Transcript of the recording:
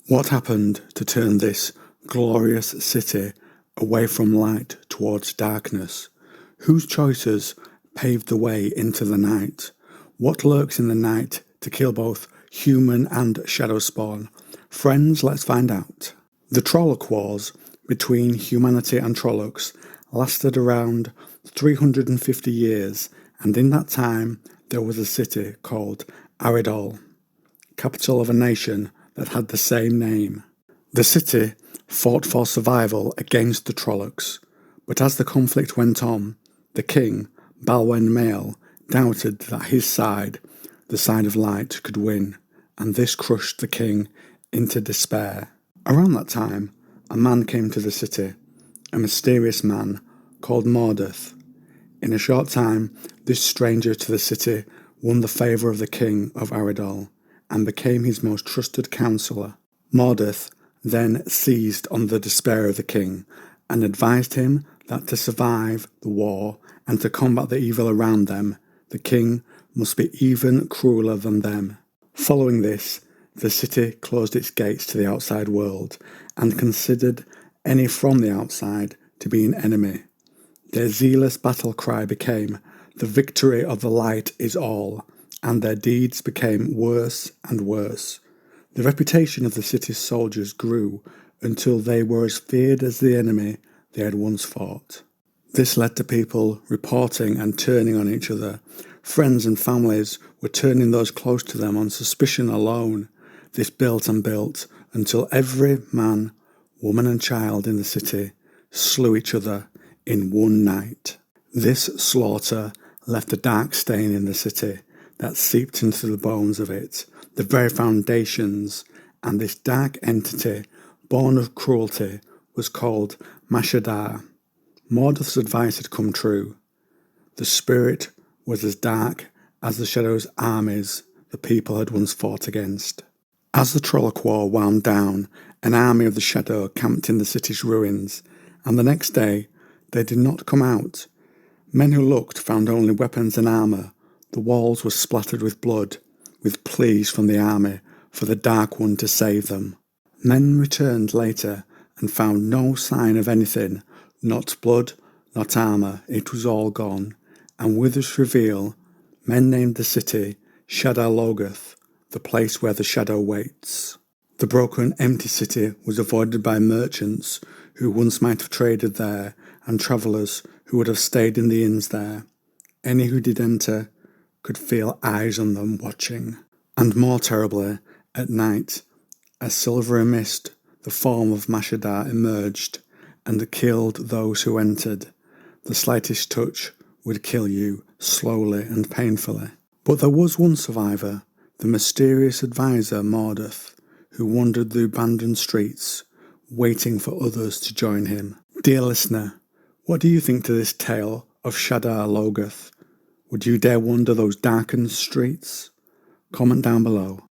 What happened to turn this glorious city away from light towards darkness? Whose choices paved the way into the night? What lurks in the night to kill both human and shadow spawn? Friends, let's find out. The Trolloc Wars between humanity and Trollocs lasted around 350 years, and in that time there was a city called Aridol, capital of a nation that had the same name. The city fought for survival against the Trollocs, but as the conflict went on, the king, Balwen Mael, doubted that his side, the side of light, could win, and this crushed the king into despair. Around that time, a man came to the city, a mysterious man called Mordoth. In a short time, this stranger to the city won the favour of the king of Aridol and became his most trusted counsellor. Mordoth then seized on the despair of the king and advised him that to survive the war and to combat the evil around them, the king must be even crueler than them. Following this, the city closed its gates to the outside world and considered any from the outside to be an enemy. Their zealous battle cry became, "The victory of the light is all," and their deeds became worse and worse. The reputation of the city's soldiers grew until they were as feared as the enemy they had once fought. This led to people reporting and turning on each other. Friends and families were turning those close to them on suspicion alone. This built and built until every man, woman and child in the city slew each other in one night. This slaughter left a dark stain in the city that seeped into the bones of it, the very foundations, and this dark entity, born of cruelty, was called Shadar. Mordoth's advice had come true. The spirit was as dark as the Shadow's armies the people had once fought against. As the Trolloc War wound down, an army of the Shadow camped in the city's ruins, and the next day they did not come out. Men who looked found only weapons and armour. The walls were splattered with blood, with pleas from the army for the Dark One to save them. Men returned later and found no sign of anything, not blood, not armour, it was all gone, and with this reveal, men named the city Shadar Logoth, the place where the shadow waits. The broken, empty city was avoided by merchants who once might have traded there, and travellers who would have stayed in the inns there. Any who did enter could feel eyes on them watching. And more terribly, at night, a silvery mist, the form of Shadar, emerged and killed those who entered. The slightest touch would kill you slowly and painfully. But there was one survivor, the mysterious advisor Mordoth, who wandered the abandoned streets, waiting for others to join him. Dear listener, what do you think to this tale of Shadar Logoth? Would you dare wander those darkened streets? Comment down below.